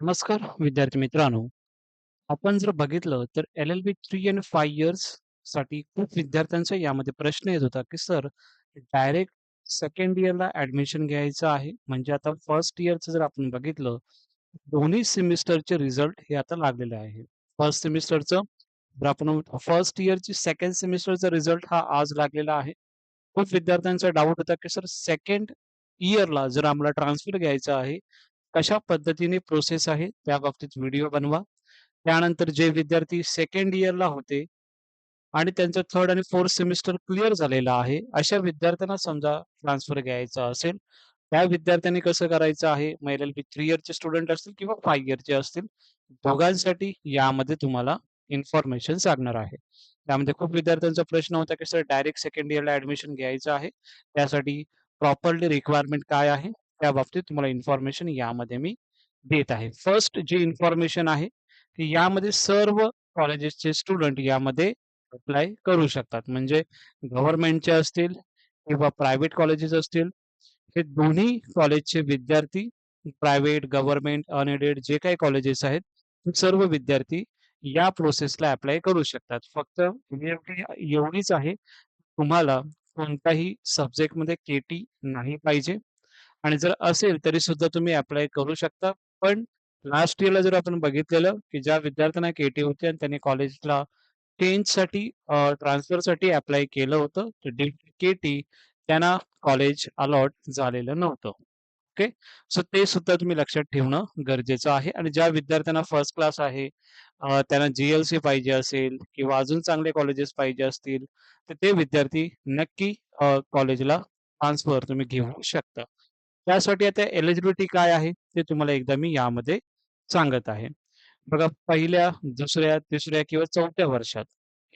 नमस्कार विद्यार्थी मित्रांनो. आपण जर बघितलं तर एल-एल-बी 3 आणि 5 इयर्स साठी खूप विद्यार्थ्यांचा यामध्ये प्रश्न येत होता, की सर डायरेक्ट सेकंड इयरला ॲडमिशन घ्यायचं आहे. म्हणजे आता फर्स्ट इयरचं जर आपण बघितलं, दोन्ही सेमिस्टरचे रिझल्ट हे आता लागलेले आहे. फर्स्ट सेमिस्टरचं जर आपण फर्स्ट इयरची सेकंड सेमिस्टरचा रिझल्ट हा आज लागलेला आहे. खूप विद्यार्थ्यांचा डाऊट होता, की सर सेकंड इयरला जर आम्हाला ट्रान्सफर घ्यायचं आहे, कशा पद्धतीने प्रोसेस आहे त्या बाबतीत व्हिडिओ बनवा. त्यानंतर जे विद्यार्थी सेकंड इयरला होते आणि त्यांचं थर्ड आणि फोर्थ सेमिस्टर क्लिअर झालेलं आहे, अशा विद्यार्थ्यांना समजा ट्रान्सफर घ्यायचा असेल, त्या विद्यार्थ्यांनी कसं करायचं आहे, मग एल-एल-बी 3 इयरचे स्टुडंट असतील किंवा 5 इयरचे असतील, दोघांसाठी यामध्ये तुम्हाला इन्फॉर्मेशन सांगणार आहे. त्यामध्ये खूप विद्यार्थ्यांचा प्रश्न होता, की सर डायरेक्ट सेकंड इयरला ॲडमिशन घ्यायचं आहे. त्यासाठी प्रॉपरली रिक्वायरमेंट काय आहे? त्या बाबतीत तुम्हाला इन्फॉर्मेशन यामध्ये मी देत आहे. फर्स्ट जी इन्फॉर्मेशन आहे, की यामध्ये सर्व कॉलेजेसचे स्टुडंट यामध्ये अप्लाय करू शकतात. म्हणजे गव्हर्नमेंटचे असतील किंवा प्रायव्हेट कॉलेजेस असतील, हे दोन्ही कॉलेजचे विद्यार्थी प्रायव्हेट, गव्हर्नमेंट, अनएडेड जे काही कॉलेजेस आहेत, ते सर्व विद्यार्थी या प्रोसेसला अप्लाय करू शकतात. फक्त एवढीच आहे, तुम्हाला कोणत्याही सब्जेक्टमध्ये के-टी नाही पाहिजे आणि जर असेल तरी सुद्धा तुम्ही अप्लाय करू शकता. पण लास्ट इयरला जर आपण बघितलेलं, की ज्या विद्यार्थ्यांना के-टी होते आणि त्यांनी कॉलेजला चेंजसाठी ट्रान्सफरसाठी अप्लाय केलं होतं, तर ड्यू टू के-टी त्यांना कॉलेज अलॉट झालेलं नव्हतं. ओके. सो ते सुद्धा तुम्ही लक्षात ठेवणं गरजेचं आहे आणि ज्या विद्यार्थ्यांना फर्स्ट क्लास आहे, त्यांना जी-एल-सी पाहिजे असेल किंवा अजून चांगले कॉलेजेस पाहिजे असतील, तर ते विद्यार्थी नक्की कॉलेजला ट्रान्सफर तुम्ही घेऊ शकता. त्यासाठी आता एलिजिबिलिटी काय आहे, ते तुम्हाला एकदा मी यामध्ये सांगत आहे. बघा पहिल्या, दुसऱ्या, तिसऱ्या किंवा चौथ्या वर्षात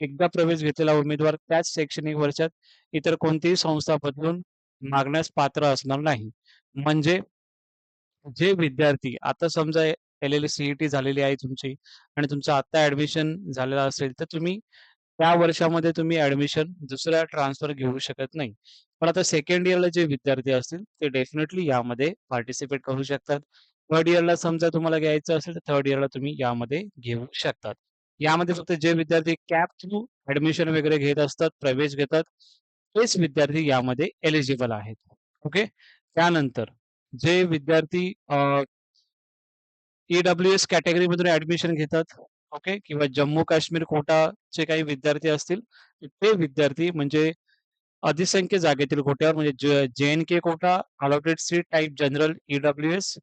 एकदा प्रवेश घेतलेला उमेदवार त्याच शैक्षणिक वर्षात इतर कोणतीही संस्था बदलून मागण्यास पात्र असणार नाही. म्हणजे जे विद्यार्थी आता समजा एल-एल-सी-ई-टी झालेली आहे तुमची आणि तुमचं आता ॲडमिशन झालेलं असेल, तर तुम्ही त्या वर्षामध्ये तुम्ही ॲडमिशन दुसऱ्या ट्रान्सफर घेऊ शकत नाही. पण आता सेकंड इयरला जे विद्यार्थी असतील, ते डेफिनेटली यामध्ये पार्टिसिपेट करू शकतात. थर्ड इयरला समजा तुम्हाला घ्यायचं असेल, तर थर्ड इयरला तुम्ही यामध्ये घेऊ शकतात. यामध्ये फक्त जे विद्यार्थी कॅप थ्रू ॲडमिशन वगैरे घेत असतात, प्रवेश घेतात, तेच विद्यार्थी यामध्ये एलिजिबल आहेत. ओके. त्यानंतर जे विद्यार्थी ई-डब्ल्यू-एस कॅटेगरीमधून ॲडमिशन घेतात, ओके, किंवा जम्मू-काश्मीर कोटाचे काही विद्यार्थी असतील, ते विद्यार्थी म्हणजे अधिसंख्य जागेतील कोट्यावर म्हणजे JNK quota, allotted seat type general, EWS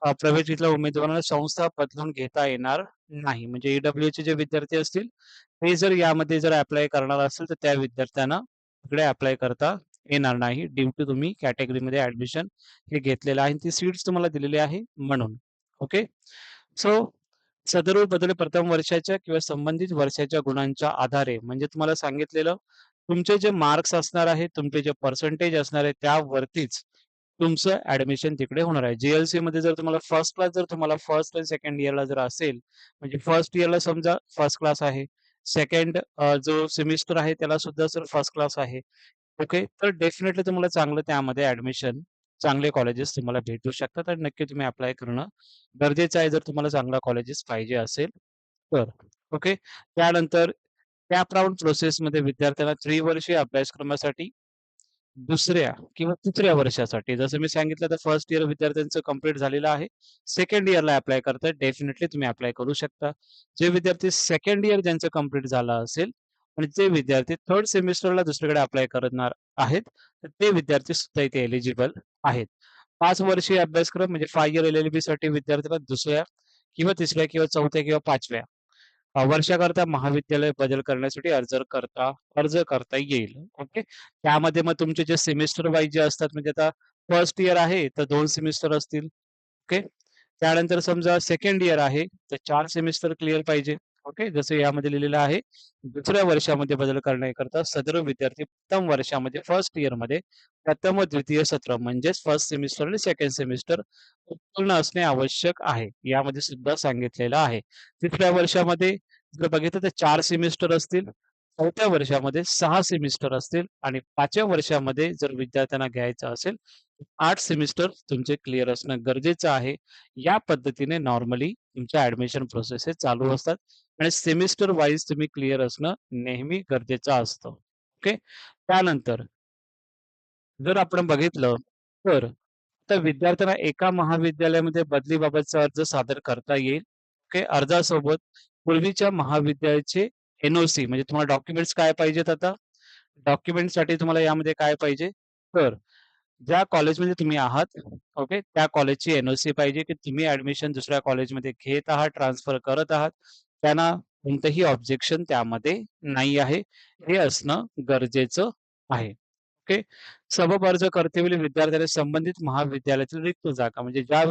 प्रवेश घेतलेल्या उमेदवारांना संस्था बदलून घेता येणार नाही. म्हणजे ई-डब्ल्यू-एसचे जे विद्यार्थी असतील, ते जर यामध्ये जर ॲप्लाय करणार असेल, तर त्या विद्यार्थ्यांना इकडे ॲप्लाय करता येणार नाही. ड्यू टू तुम्ही कॅटेगरीमध्ये ॲडमिशन हे घेतलेलं आहे आणि ती सीट्स तुम्हाला दिलेली आहे म्हणून. ओके. सो सदर बदल प्रथम वर्षाच्या किंवा संबंधित वर्षाच्या गुणांच्या आधारे म्हणजे तुम्हाला सांगितलेलं तुमचे जे मार्क्स असणार आहेत, तुमचे जे पर्सेंटेज असणार आहे त्यावरतीच तुमचं ॲडमिशन तिकडे होणार आहे. जी-एल-सीमध्ये जर तुम्हाला फर्स्ट क्लास जर तुम्हाला फर्स्ट आणि सेकंड इयरला जर असेल, म्हणजे फर्स्ट इयरला समजा फर्स्ट क्लास आहे. सेकंड जो सेमिस्टर आहे त्याला सुद्धा जर फर्स्ट क्लास आहे. ओके. तर डेफिनिटली तुम्हाला चांगलं त्यामध्ये ॲडमिशन चांगले कॉलेजेस तुम्हाला भेटू शकतात आणि नक्की तुम्ही अप्लाय करणं गरजेचं आहे जर तुम्हाला चांगला कॉलेजेस पाहिजे असेल तर. ओके. त्यानंतर कॅप राउंड प्रोसेसमध्ये विद्यार्थ्यांना त्रिवर्षीय अभ्यासक्रमासाठी दुसऱ्या किंवा तिसऱ्या वर्षासाठी जसं मी सांगितलं तर फर्स्ट इयर विद्यार्थ्यांचं कंप्लीट झालेलं आहे. सेकंड इयरला अप्लाय करताय डेफिनिटली तुम्ही अप्लाय करू शकता. जे विद्यार्थी सेकंड इयर ज्यांचं कंप्लीट झालं असेल आणि जे विद्यार्थी थर्ड सेमिस्टरला दुसरीकडे अप्लाय करणार आहेत, तर ते विद्यार्थी सुद्धा इथे एलिजिबल आहेत. 5 वर्षीय अभ्यासक्रम म्हणजे 5 इयर एल-एल-बीसाठी विद्यार्थ्याला दुसऱ्या किंवा तिसऱ्या किंवा चौथ्या किंवा 5व्या वर्षाकरता महाविद्यालय बदल करण्यासाठी अर्ज करता येईल. ओके. त्यामध्ये मग तुमचे जे सेमिस्टर वाईज जे असतात म्हणजे आता फर्स्ट इयर आहे, तर 2 सेमिस्टर असतील. ओके. त्यानंतर समजा सेकंड इयर आहे, तर 4 सेमिस्टर क्लिअर पाहिजे. ओके. जसं यामध्ये लिहिलेलं आहे, दुसऱ्या वर्षामध्ये बदल करण्याकरता सदर विद्यार्थी प्रथम वर्षामध्ये फर्स्ट इयरमध्ये प्रथम व द्वितीय सत्र म्हणजेच फर्स्ट सेमिस्टर आणि सेकंड सेमिस्टर उत्तीर्ण असणे आवश्यक आहे. यामध्ये सुद्धा सांगितलेलं आहे. तिसऱ्या वर्षामध्ये जर बघितलं तर 4 सेमिस्टर असतील. चौथ्या वर्षामध्ये 6 सेमिस्टर असतील आणि 5व्या वर्षामध्ये जर विद्यार्थ्यांना घ्यायचं असेल, 8 सेमिस्टर तुमचे क्लिअर असणं गरजेचं आहे. या पद्धतीने नॉर्मली तुमच्या ॲडमिशन प्रोसेस हे चालू असतात आणि सेमिस्टर वाईज तुम्ही क्लिअर असणं नेहमी गरजेचं असतं. ओके. त्यानंतर जर आपण बघितलं तर आता विद्यार्थ्यांना एका महाविद्यालयामध्ये बदलीबाबतचा अर्ज सादर करता येईल. ओके. अर्जासोबत पूर्वीच्या महाविद्यालयाचे एन-ओ-सी म्हणजे तुम्हाला डॉक्युमेंट्स काय पाहिजेत आता? डॉक्युमेंटसाठी तुम्हाला यामध्ये काय पाहिजे? तर ज्या कॉलेजमध्ये तुम्ही आहात, ओके, त्या कॉलेजची एन-ओ-सी पाहिजे, की तुम्ही ॲडमिशन दुसऱ्या कॉलेजमध्ये घेत आहात, ट्रान्सफर करत आहात. त्यांना कोणतंही ऑब्जेक्शन त्यामध्ये नाही आहे. हे असणं गरजेचं आहे. ओके. सबब अर्ज करतेवेळी विद्यार्थ्याने संबंधित महाविद्यालयातील रिक्त जागा म्हणजे ज्या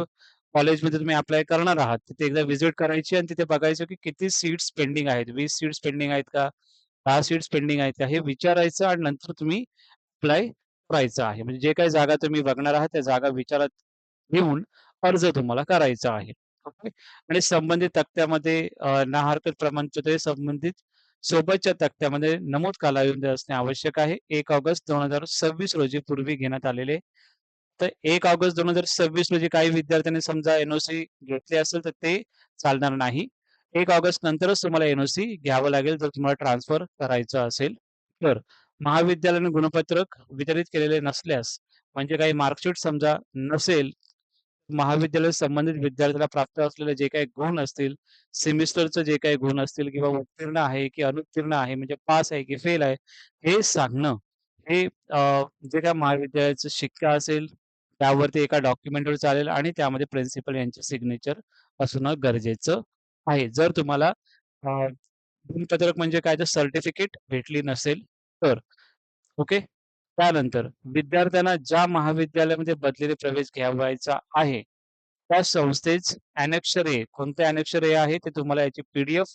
कॉलेजमध्ये तुम्ही अप्लाय करणार आहात, तिथे एकदा व्हिजिट करायची आणि तिथे बघायचं, की किती सीट्स पेंडिंग आहेत. 20 सीट्स पेंडिंग आहेत का? 10 सीट्स पेंडिंग आहेत का? हे विचारायचं आणि नंतर तुम्ही अप्लाय करायचं आहे. म्हणजे जे काही जागा तुम्ही बघणार आहात, त्या जागा विचारात घेऊन अर्ज तुम्हाला करायचा आहे. ओके. आणि संबंधित तक्त्यामध्ये ना हरकत प्रमाणपत्र हे संबंधित सोबतच्या तक्त्यामध्ये नमूद कालावधी असणे आवश्यक आहे. 1 ऑगस्ट 2026 रोजी पूर्वी घेण्यात आलेले. तर 1 ऑगस्ट 2026 रोजी काही विद्यार्थ्यांनी समजा एन-ओ-सी घेतली असेल, तर ते चालणार नाही. 1 ऑगस्ट नंतरच तुम्हाला एन-ओ-सी घ्यावं लागेल, जर तुम्हाला ट्रान्सफर करायचं असेल तर. महाविद्यालयाने गुणपत्रक वितरित केलेले नसल्यास, म्हणजे काही मार्कशीट समजा नसेल, महाविद्यालय संबंधित विद्यार्थ्याला प्राप्त असलेले जे काही गुण असतील, सेमिस्टरचे जे काही गुण असतील किंवा उत्तीर्ण आहे की अनुत्तीर्ण आहे, म्हणजे पास आहे की फेल आहे, हे सांगणं हे जे काही महाविद्यालयाचं शिक्का असेल, त्यावरती एका डॉक्युमेंटवर चालेल आणि त्यामध्ये प्रिन्सिपल यांचे सिग्नेचर असणं गरजेचं आहे. जर तुम्हाला अ, गुणपत्रक म्हणजे काय तर सर्टिफिकेट भेटली नसेल तर. ओके. त्यानंतर विद्यार्थ्यांना ज्या महाविद्यालयामध्ये बदलीने प्रवेश घ्यावयाचा आहे, त्या संस्थेच ॲनेक्सर ए कोणते ॲनेक्सर ए आहे ते तुम्हाला याची पी-डी-एफ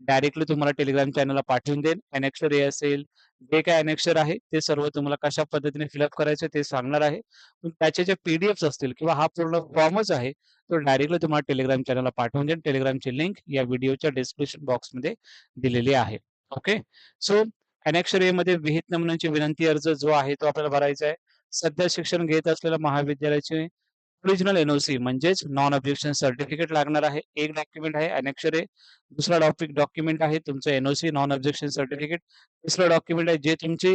डायरेक्टली तुम्हाला टेलिग्राम चॅनलला पाठवून देईन. ॲनेक्सर ए असेल, जे काही ॲनेक्सर आहे ते सर्व तुम्हाला कशा पद्धतीने फिलअप करायचं ते सांगणार आहे. पण त्याचे जे पी-डी-एफ्स असतील किंवा हा पूर्ण फॉर्मच आहे, तो डायरेक्टली तुम्हाला टेलिग्राम चॅनलला पाठवून देईन. टेलिग्रामची लिंक या व्हिडिओच्या डिस्क्रिप्शन बॉक्समध्ये दिलेली आहे. ओके. सो ॲनेक्सर एमध्ये विहित नमुन्यांची विनंती अर्ज जो आहे तो आपल्याला भरायचा आहे. सध्या शिक्षण घेत असलेल्या महाविद्यालयाचे ओरिजिनल एन-ओ-सी म्हणजेच नॉन ऑब्जेक्शन सर्टिफिकेट लागणार आहे. एक डॉक्युमेंट आहे ॲनेक्सर ए. दुसरा डॉक्युमेंट आहे तुमचं एन-ओ-सी नॉन ऑब्जेक्शन सर्टिफिकेट. तिसरं डॉक्युमेंट आहे जे तुमचे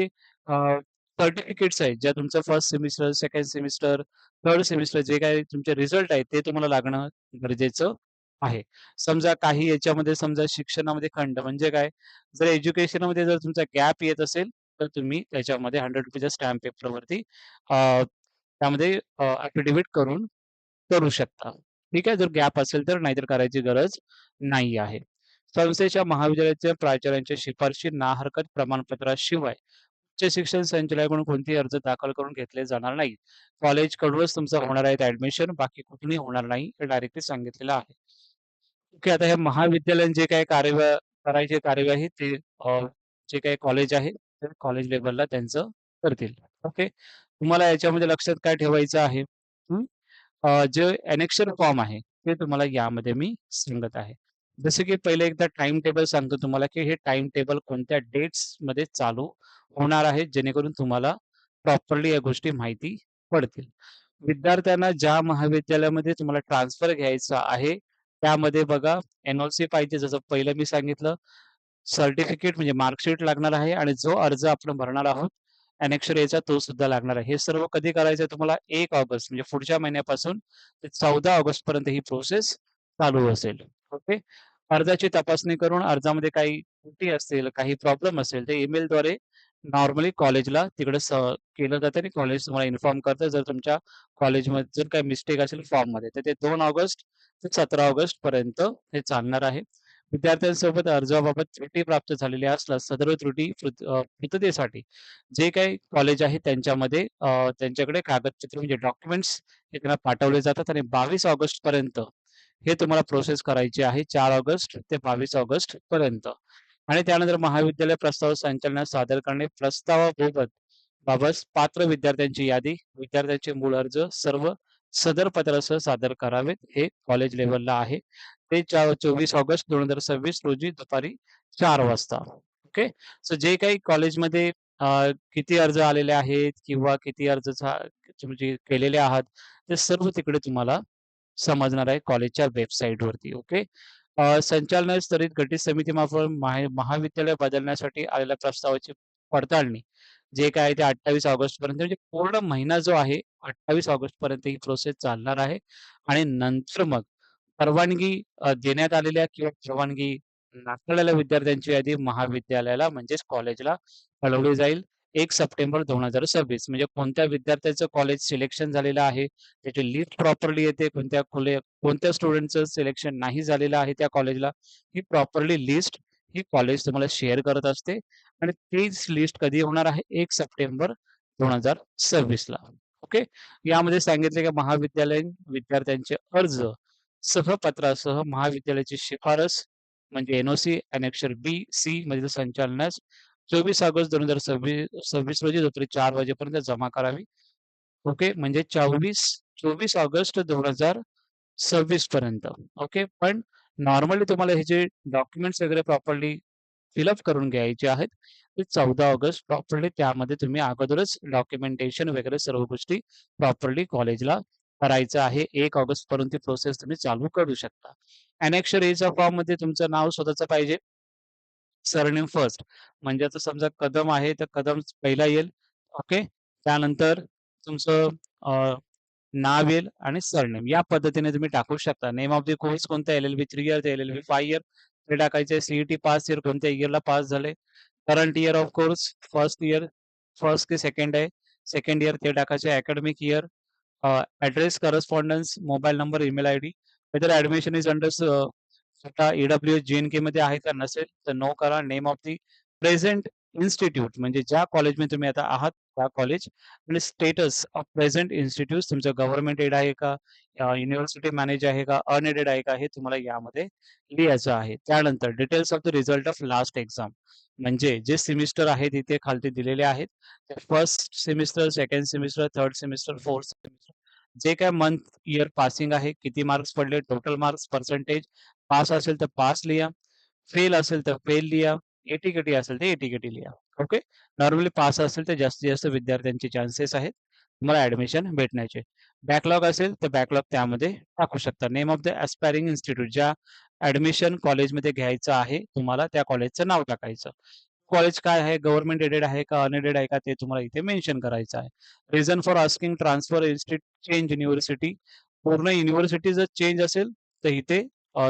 सर्टिफिकेट्स आहेत, ज्या तुमचं first semester, second semester, third semester जे काही तुमचे रिझल्ट आहेत ते तुम्हाला लागणं गरजेचं आहे. समजा काही याच्यामध्ये समजा शिक्षणामध्ये खंड म्हणजे काय? जर एज्युकेशनमध्ये जर तुमचा गॅप येत असेल, तर तुम्ही त्याच्यामध्ये ₹100 स्टॅम्प पेपरवरती त्यामध्ये ॲफिडेव्हिट करू शकता. ठीक आहे. जर गॅप असेल तर, नाहीतर करायची गरज नाही आहे. संस्थेच्या महाविद्यालयाच्या प्राचार्यांच्या शिफारशी ना हरकत प्रमाणपत्राशिवाय उच्च शिक्षण संचालनाकडून कोणतेही अर्ज दाखल करून घेतले जाणार नाहीत. कॉलेजकडूनच तुमचं होणार आहे ॲडमिशन, बाकी कुठूनही होणार नाही, हे डायरेक्टली सांगितलेलं आहे. ओके. आता हे महाविद्यालयीन जे काही करायची कार्यवाही ते जे काही कॉलेज आहे, ते कॉलेज लेव्हलला त्यांचं करतील. ओके. तुम्हाला याच्यामध्ये लक्षात काय ठेवायचं आहे? जे एनेक्शर फॉर्म आहे, ते तुम्हाला यामध्ये मी सांगत आहे. जसं की पहिले एकदा टाईम टेबल सांगतो तुम्हाला, की हे टाईम टेबल कोणत्या डेट्समध्ये चालू होणार आहे, जेणेकरून तुम्हाला प्रॉपरली या गोष्टी माहिती पडतील. विद्यार्थ्यांना ज्या महाविद्यालयामध्ये तुम्हाला ट्रान्सफर घ्यायचा आहे, त्यामध्ये बघा एन-ओ-सी पाहिजे जसं पहिलं मी सांगितलं. सर्टिफिकेट म्हणजे मार्कशीट लागणार आहे आणि जो अर्ज आपण भरणार आहोत, ॲनेक्सर एचा तो सुद्धा लागणार आहे. हे सर्व कधी करायचं आहे तुम्हाला 1 ऑगस्ट म्हणजे पुढच्या महिन्यापासून ते 14 ऑगस्टपर्यंत ही प्रोसेस चालू असेल. ओके. अर्जाची तपासणी करून अर्जामध्ये काही त्रुटी असतील, काही प्रॉब्लेम असेल, ते ईमेलद्वारे नॉर्मली कॉलेजला तिकडे केलं जातं आणि कॉलेज तुम्हाला इन्फॉर्म करतं. जर तुमच्या कॉलेजमध्ये जर काही मिस्टेक असेल फॉर्ममध्ये, तर ते 2 ऑगस्ट ते 17 ऑगस्टपर्यंत हे चालणार आहे. विद्यार्थ्यांसोबत अर्जाबाबत त्रुटी प्राप्त झालेल्या असल्यास सदर त्रुटी पूर्ततेसाठी जे काही कॉलेज आहे त्यांच्यामध्ये त्यांच्याकडे कागदपत्र म्हणजे डॉक्युमेंट्स हे त्यांना पाठवले जातात आणि 22 ऑगस्टपर्यंत हे तुम्हाला प्रोसेस करायची आहे. 4 ऑगस्ट ते 22 ऑगस्टपर्यंत आणि त्यानंतर महाविद्यालय प्रस्ताव संचालनास सादर करणे, प्रस्तावाबाबत बाबत पात्र विद्यार्थ्यांची यादी, विद्यार्थ्यांचे मूळ अर्ज सर्व सदर पत्रासह सादर करावेत. हे कॉलेज लेव्हलला आहे. ते 24 ऑगस्ट 2026 रोजी दुपारी 4 वाजता. ओके. सो जे काही कॉलेजमध्ये किती अर्ज आलेले आहेत किंवा किती अर्ज म्हणजे केलेले आहात, ते सर्व तिकडे तुम्हाला समजणार आहे कॉलेजच्या वेबसाईटवरती. ओके. संचालनालय स्तरित गटीत समितीमार्फत महाविद्यालय बदलण्यासाठी आलेल्या प्रस्तावाची पडताळणी जे काय आहे ते 28 ऑगस्टपर्यंत म्हणजे पूर्ण महिना जो आहे 28 ऑगस्टपर्यंत ही प्रोसेस चालणार आहे आणि नंतर मग परवानगी देण्यात आलेल्या किंवा परवानगी नाकारलेल्या विद्यार्थ्यांची यादी महाविद्यालयाला म्हणजेच कॉलेजला कळवली जाईल 1 सप्टेंबर 2026 म्हणजे कोणत्या विद्यार्थ्याचं कॉलेज सिलेक्शन झालेलं आहे, त्याची लिस्ट प्रॉपरली येते, कोणत्या स्टुडंटचं सिलेक्शन नाही झालेलं आहे त्या कॉलेजला, ही प्रॉपरली लिस्ट ही कॉलेज तुम्हाला शेअर करत असते आणि तीच लिस्ट कधी होणार आहे 1 सप्टेंबर 2026 ला. ओके. यामध्ये सांगितले की महाविद्यालयीन विद्यार्थ्यांचे अर्ज सहपत्रासह महाविद्यालयाची शिफारस म्हणजे एन-ओ-सी ॲनेक्सर बी, सी मधील संचालनास 24 ऑगस्ट 2026 रोजी दुपारी 4 वाजेपर्यंत जमा करावी. ओके. म्हणजे 24 ऑगस्ट 2026 पर्यंत. ओके. पण नॉर्मली तुम्हाला हे जे डॉक्युमेंट्स वगैरे प्रॉपरली फिलअप करून घ्यायचे आहेत, ते 14 ऑगस्ट प्रॉपरली त्यामध्ये तुम्ही अगोदरच डॉक्युमेंटेशन वगैरे सर्व गोष्टी प्रॉपरली कॉलेजला करायचं आहे. 1 ऑगस्टपर्यंत ती प्रोसेस तुम्ही चालू करू शकता. ॲनेक्सर एच्या फॉर्ममध्ये तुमचं नाव स्वतःचं पाहिजे. सरनेम फर्स्ट म्हणजे आता समजा कदम आहे, तर कदम पहिला येईल. ओके. त्यानंतर तुमचं नाव येईल आणि सरनेम या पद्धतीने तुम्ही टाकू शकता. नेम ऑफ द कोर्स कोणता एल-एल-बी 3 इयर ते एल-एल-बी 5 इयर ते टाकायचे. सी-ई-टी पास इयर कोणत्या इयरला पास झाले. Current year of course first year, first की सेकंड आहे. सेकंड इयर ते टाकायचे. Academic year, address, correspondence, mobile number, email ID. Whether admission is under आता ई-डब्ल्यू-एस जे-एन-केमध्ये आहे का नसेल तर नो करा. Name of the present institute म्हणजे ज्या कॉलेजमध्ये तुम्ही आता आहात त्या कॉलेज आणि स्टेटस ऑफ प्रेझेंट इन्स्टिट्यूट तुमचं गव्हर्नमेंट एड आहे का, युनिव्हर्सिटी मॅनेज आहे का, अनएडेड आहे का हे तुम्हाला यामध्ये लिहायचं आहे. त्यानंतर details of the result of last exam म्हणजे जे सेमिस्टर आहेत इथे खालती दिलेले आहेत. First semester, second semester, third semester, fourth semester जे काय मंथ, इयर पासिंग आहे, किती मार्क्स पडले, टोटल मार्क्स, पर्सेंटेज, पास असेल तर पास लिहा, फेल असेल तर फेल लिहा, ए-टी-के-टी असेल तर ए-टी-के-टी लिहा. ओके. नॉर्मली पास असेल तर जास्तीत जास्त विद्यार्थ्यांचे चान्सेस आहेत तुम्हाला ॲडमिशन भेटण्याचे. बॅकलॉग असेल तर बॅकलॉग त्यामध्ये टाकू शकता. Name of the aspiring institute ज्या ॲडमिशन कॉलेजमध्ये घ्यायचं आहे तुम्हाला त्या कॉलेजचं नाव टाकायचं. कॉलेज काय आहे, गव्हर्नमेंट एडेड आहे का, अनएडेड आहे का ते तुम्हाला इथे मेन्शन करायचं आहे. Reason for asking transfer change university पूर्ण युनिव्हर्सिटी जर चेंज असेल तर इथे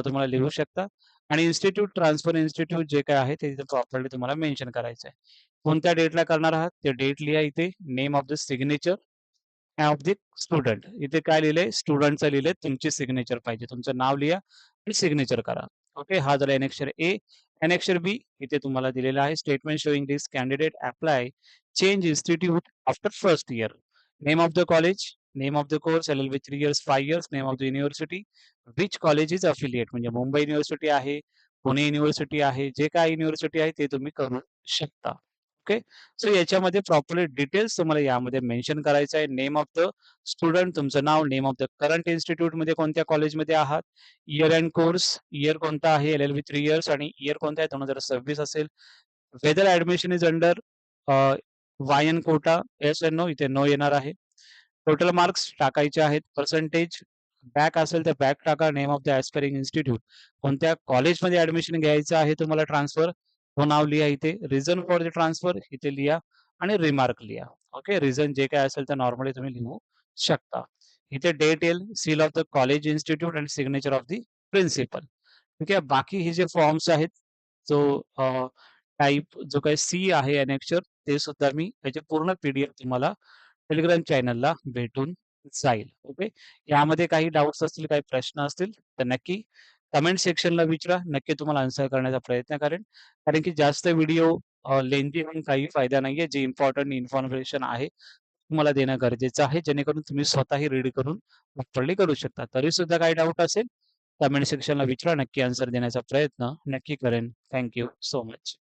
तुम्हाला लिहू शकता आणि इन्स्टिट्यूट ट्रान्सफर इन्स्टिट्यूट जे काय आहे ते इथे प्रॉपरली तुम्हाला मेन्शन करायचं आहे. कोणत्या डेटला करणार आहात ते डेट लिहा इथे. Name of the signature of the student इथे काय लिहिलंय स्टुडंटचं लिहिलंय तुमची सिग्नेचर पाहिजे. तुमचं नाव लिहा आणि सिग्नेचर करा. ओके. हा झाला एनेक्सर ए. एनेक्सर बी इथे तुम्हाला दिलेला आहे statement showing this candidate apply change institute after first year. Name of the college, name of the course LLB 3 years, 5 years, name of the university, which college is affiliate म्हणजे Mumbai university आहे, Pune university आहे, जे काही university आहे ते तुम्ही करू शकता. ओके. सो याच्यामध्ये प्रॉपरली डिटेल्स तुम्हाला यामध्ये मेन्शन करायचं आहे. नेम ऑफ द स्टुडंट, तुमचं नाव, नेम ऑफ द करंट इन्स्टिट्यूटमध्ये कोणत्या कॉलेजमध्ये आहात, इयर अँड कोर्स, इयर कोणता आहे, एल-एल-बी 3 इयर्स आणि इयर कोणता आहे 2026 असेल. Whether admission is under YN quota, yes and no इथे नो येणार आहे. टोटल मार्क्स टाकायचे आहेत. पर्सेंटेज बॅक असेल तर बॅक टाका. Name of the aspiring institute कोणत्या कॉलेजमध्ये ॲडमिशन घ्यायचं आहे तुम्हाला ट्रान्सफर तो नाव लिहा इथे. रिझन फॉर द ट्रान्सफर इथे लिहा आणि रिमार्क लिहा. ओके. रिझन जे काय असेल तर नॉर्मली तुम्ही लिहू शकता. इथे डेट येईल, seal of the college institute आणि सिग्नेचर ऑफ द प्रिन्सिपल. ठीक आहे. बाकी हे जे फॉर्म्स आहेत जो टाइप जो काही सी आहे एनेक्चर ते सुद्धा मी त्याचे पूर्ण पी-डी-एफ तुम्हाला टेलिग्राम चॅनलला भेटून जाईल. ओके. यामध्ये काही डाउट्स असतील, काही प्रश्न असतील तर नक्की कमेंट सेक्शनला विचारा. नक्की तुम्हाला आन्सर करण्याचा प्रयत्न करेन. कारण की जास्त व्हिडिओ लेंथी होऊन काही फायदा नाहीये. जे इम्पोर्टंट इन्फॉर्मेशन आहे तुम्हाला देणं गरजेचं आहे जेणेकरून तुम्ही स्वतःही रीड करून प्रॉपरली करू शकता. तरी सुद्धा काही डाऊट असेल कमेंट सेक्शनला विचारा. नक्की आन्सर देण्याचा प्रयत्न नक्की करेन. Thank you so much.